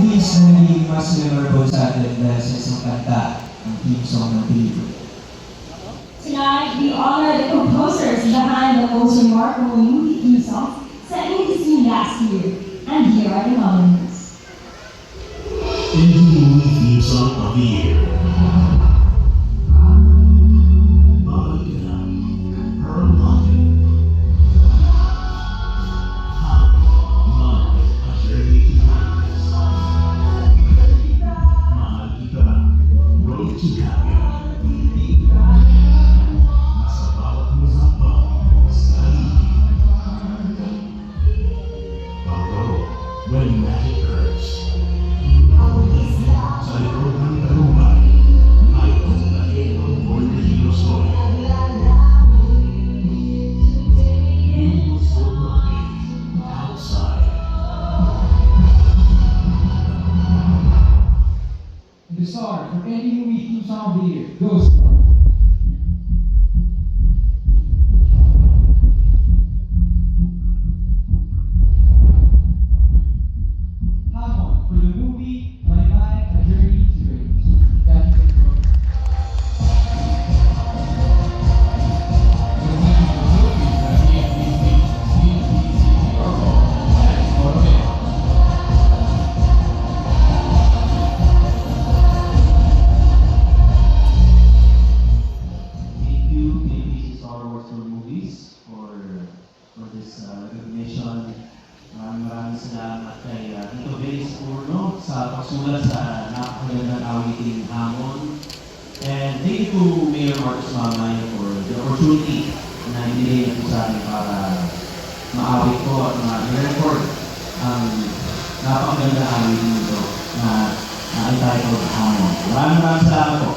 movies na naging mas memorable sa atin dahil sa isang kanta, ang theme song ng pelikula. Tonight, we honor the composers behind the most remarkable movie theme songs set in Disney last year. And here are the nominees. Indie Movie Theme Song of the Year. Babalik ka na, Pearl Muffin. Mahal at Journey to Happiness. Mahal kita, Road to Happiness. Nasa bawat musapang sa aligid. Pagkaro, When Magic Hurts. Sa likod ng talumpay, ay pagdating ang Borderino story. You will still love me outside. And the star for any movie theme song of the year goes Hamon for the movie My Life, A Journey to Greatness. Thank you, PBC Star Wars Movies, for this recognition. Maraming salamat kay Tito Vince Urno sa pagsulat sa napakagandang awiting Hamon. And thank you to Mayor Marcos Mamay for the opportunity na ibigay niyo sa akin para maawit ko at ma-record ang napakagandang awiting ito na entitled Hamon. Maraming salamat po.